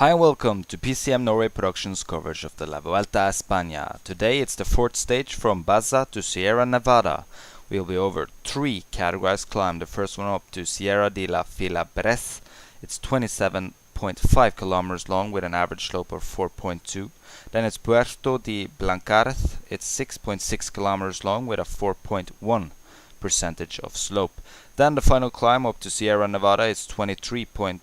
Hi and welcome to PCMNorway Productions coverage of the La Vuelta a España. Today it's the fourth stage from Baza to Sierra Nevada. We'll be over three categorized climb. The first one up to Sierra de Filabres. It's 27.5 kilometers long with an average slope of 4.2. Then it's Puerto de Blancares. It's 6.6 kilometers long with a 4.1 percentage of slope. Then the final climb up to Sierra Nevada is 23.2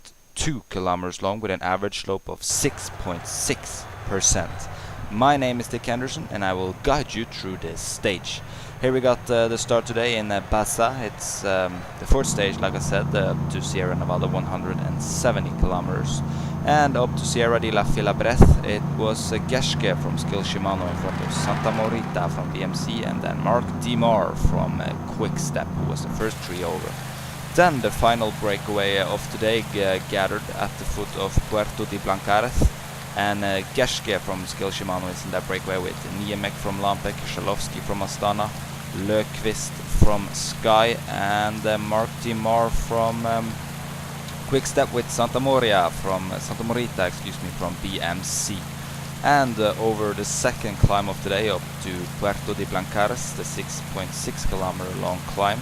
kilometers long with an average slope of 6.6%. My name is Dick Anderson and I will guide you through this stage. Here we got the start today in Baza. It's the fourth stage, like I said, to Sierra Nevada, 170 kilometers. And up to Sierra de Filabres, it was Geschke from Skill Shimano in front of Santa Morita from BMC, and then Mark Dimar from Quickstep, who was the first three over. Then the final breakaway of today gathered at the foot of Puerto de Blancares, and Geschke from Skill Shimano is in that breakaway with Niemek from Lampek, Shalovsky from Astana, Löfqvist from Sky, and Mark Dimar from Quickstep with Santa Morita from BMC. And over the second climb of the day up to Puerto de Blancares, the 6.6 kilometer long climb.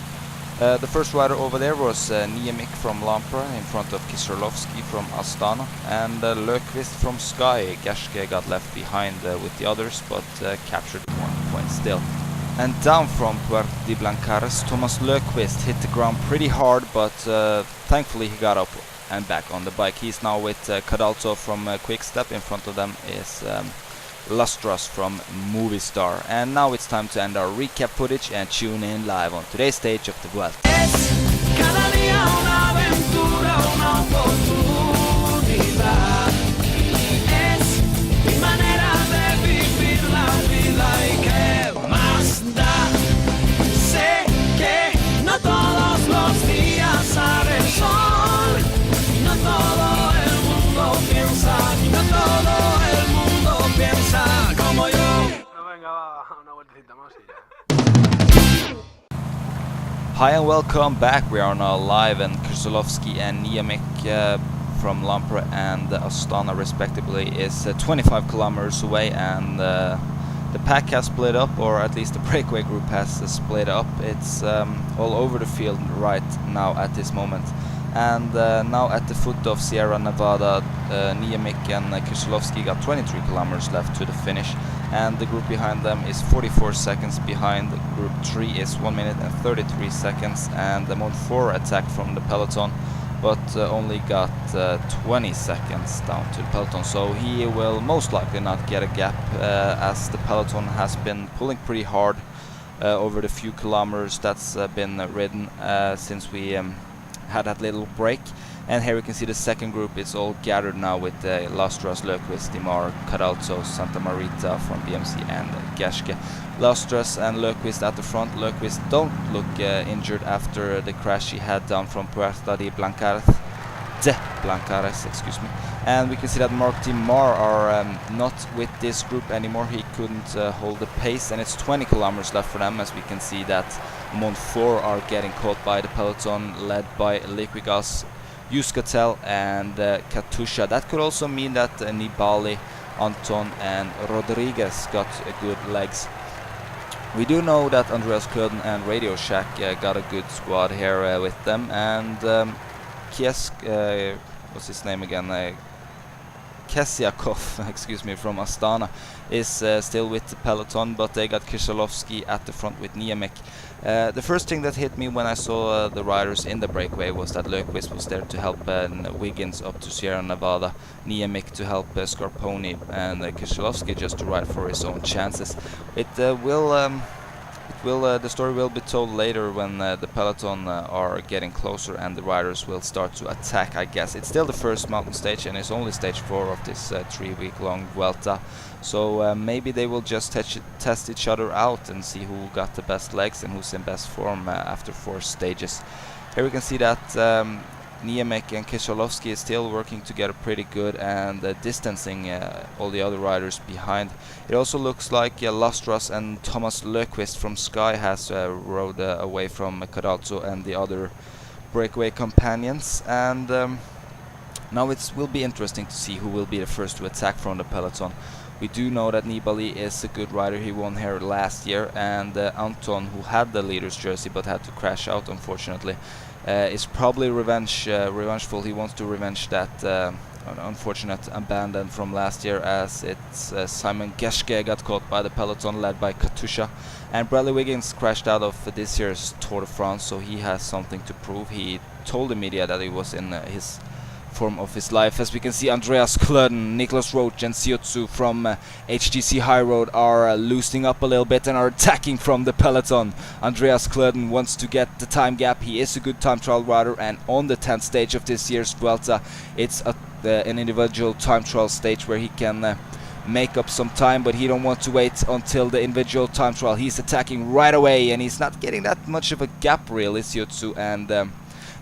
The first rider over there was Niemek from Lampra in front of Kisarlovsky from Astana, and Löfqvist from Sky. Geschke got left behind with the others, but captured 1 point still. And down from Puerto de Blancares, Thomas Löfqvist hit the ground pretty hard, but thankfully he got up and back on the bike. He's now with Cadalso from Quickstep. In front of them is Lustras from Movistar. And now it's time to end our recap footage and tune in live on today's stage of the Vuelta. Hi and welcome back. We are now live, and Krzyzolowski and Niemek from Lampre and Astana respectively is 25 kilometers away, and the pack has split up, or at least the breakaway group has split up. It's all over the field right now at this moment. And now at the foot of Sierra Nevada, Niemek and Krzyzolowski got 23 kilometers left to the finish, and the group behind them is 44 seconds behind. Group 3 is 1 minute and 33 seconds, and the Mode 4 attacked from the peloton, but only got 20 seconds down to the peloton, so he will most likely not get a gap, as the peloton has been pulling pretty hard over the few kilometers that's been ridden since we had that little break. And here we can see the second group is all gathered now with Lustras, Löfqvist, Dimar, Cadalso, Santa Marita from BMC, and Geschke. Lustras and Löfqvist at the front. Löfqvist don't look injured after the crash he had down from Puerto de Blancares. Excuse me. And we can see that Mark Dimar are not with this group anymore. He couldn't hold the pace, and it's 20 kilometers left for them, as we can see that Mont 4 are getting caught by the peloton led by Liquigas, Yuskatel and Katusha. That could also mean that Nibali, Anton and Rodriguez got good legs. We do know that Andreas Klöden and Radio Shack got a good squad here with them, and what's his name again? Kesiakov, excuse me, from Astana is still with the peloton, but they got Krzyzolowski at the front with Niemek. The first thing that hit me when I saw the riders in the breakaway was that Löfqvist was there to help Wiggins up to Sierra Nevada, Niemek to help Scarponi, and Krzyzolowski just to ride for his own chances. The story will be told later when the peloton are getting closer and the riders will start to attack, I guess. It's still the first mountain stage, and it's only stage 4 of this 3-week-long Vuelta. So maybe they will just test each other out and see who got the best legs and who's in best form after 4 stages. Here we can see that Niemek and Krzyzolowski is still working together pretty good and distancing all the other riders behind. It also looks like Lustras and Thomas Löfqvist from Sky has rode away from Cadalso and the other breakaway companions. And Now it will be interesting to see who will be the first to attack from the peloton. We do know that Nibali is a good rider. He won here last year, and Anton, who had the leader's jersey but had to crash out unfortunately, is probably revengeful. He wants to revenge that unfortunate abandon from last year, as it's Simon Geschke got caught by the peloton led by Katusha, and Bradley Wiggins crashed out of this year's Tour de France, so he has something to prove. He told the media that he was in his form of his life. As we can see, Andreas Klöden, Niklas Roach and Siotsu from HTC High Road are loosening up a little bit and are attacking from the peloton. Andreas Klöden wants to get the time gap. He is a good time trial rider, and on the 10th stage of this year's Vuelta, it's an individual time trial stage where he can make up some time, but he don't want to wait until the individual time trial. He's attacking right away, and he's not getting that much of a gap really, Siotsu, and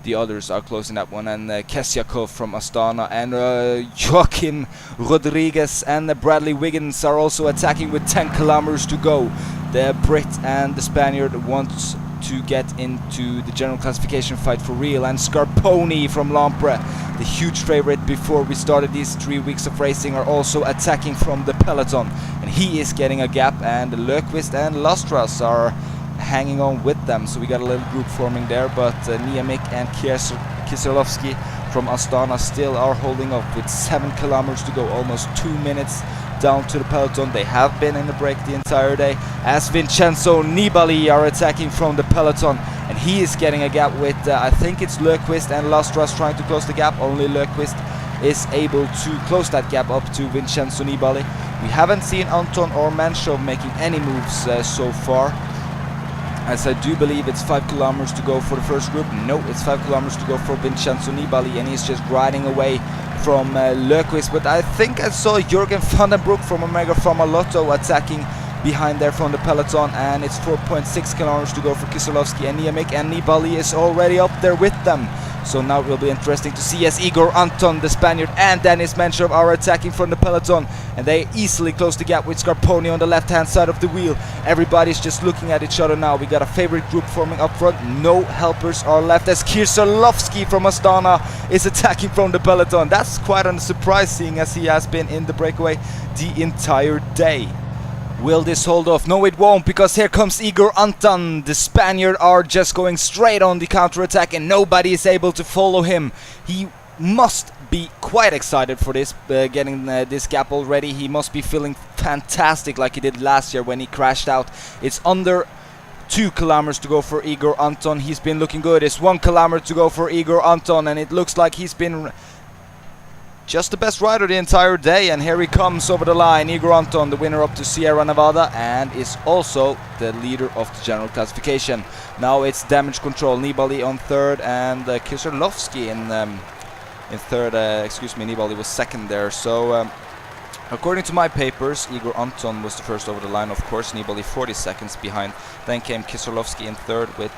the others are closing that one, and Kesyakov from Astana and Joaquim Rodriguez and Bradley Wiggins are also attacking with 10 kilometers to go. The Brit and the Spaniard wants to get into the general classification fight for real, and Scarponi from Lampre, the huge favorite before we started these 3 weeks of racing, are also attacking from the peloton, and he is getting a gap, and Löfqvist and Lastras are hanging on with them, so we got a little group forming there, but Niemik and Kieselowski from Astana still are holding up with 7 kilometers to go, almost 2 minutes down to the peloton. They have been in the break the entire day, as Vincenzo Nibali are attacking from the peloton, and he is getting a gap with I think it's Löfqvist and Lastras trying to close the gap. Only Löfqvist is able to close that gap up to Vincenzo Nibali. We haven't seen Anton or Menshov making any moves so far, as I do believe it's 5 kilometers to go for the first group. No, it's 5 kilometers to go for Vincenzo Nibali, and he's just riding away from Löfqvist. But I think I saw Jürgen van den Broek from Omega Pharma Lotto attacking behind there from the peloton, and it's 4.6 kilometers to go for Kieselowski and Niemik, and Nibali is already up there with them. So now it will be interesting to see as Igor Anton, the Spaniard, and Denis Menshov are attacking from the peloton, and they easily close the gap with Scarponi on the left hand side of the wheel. Everybody's just looking at each other now. We got a favorite group forming up front. No helpers are left, as Kieselowski from Astana is attacking from the peloton. That's quite a surprise, seeing as he has been in the breakaway the entire day. Will this hold off? No, it won't, because here comes Igor Anton. The Spaniard are just going straight on the counter-attack, and nobody is able to follow him. He must be quite excited for this, getting this gap already. He must be feeling fantastic like he did last year when he crashed out. It's under 2 kilometers to go for Igor Anton. He's been looking good. It's 1 kilometer to go for Igor Anton, and it looks like he's been just the best rider the entire day, and here he comes over the line. Igor Anton, the winner up to Sierra Nevada, and is also the leader of the general classification. Now it's damage control. Nibali on third, and Kieselowski in third. Nibali was second there. So according to my papers, Igor Anton was the first over the line. Of course, Nibali 40 seconds behind. Then came Kieselowski in third with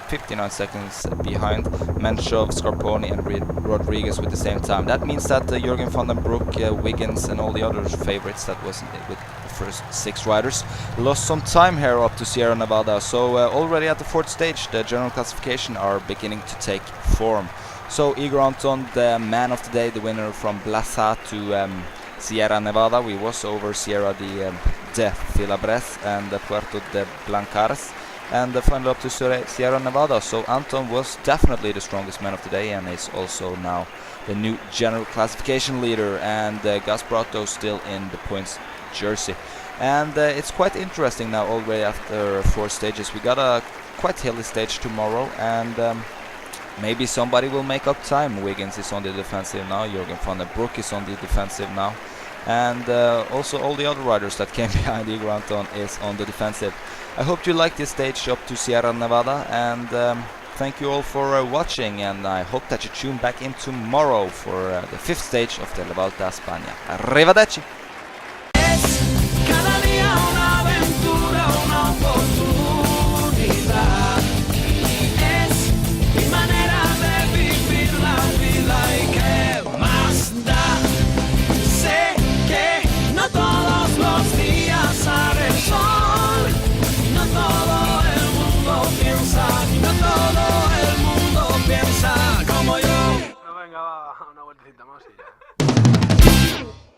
59 seconds behind. Menshov, Scarponi and Rodriguez with the same time. That means that Jürgen van den Broek, Wiggins and all the other favorites that was with the first 6 riders lost some time here up to Sierra Nevada. So already at the 4th stage, the general classification are beginning to take form. So Igor Anton, the man of the day, the winner from Blasa to Sierra Nevada. We was over Sierra de Filabres and Puerto de Blancares, and finally up to Sierra Nevada. So Anton was definitely the strongest man of the day, and is also now the new general classification leader, and Gas Prato still in the points jersey. And it's quite interesting now already after 4 stages. We got a quite hilly stage tomorrow, and maybe somebody will make up time. Wiggins is on the defensive now. Jürgen van den Broek is on the defensive now. And also all the other riders that came behind Igor Anton is on the defensive. I hope you like this stage up to Sierra Nevada, and thank you all for watching, and I hope that you tune back in tomorrow for the 5th stage of the Vuelta a España. Arrivederci!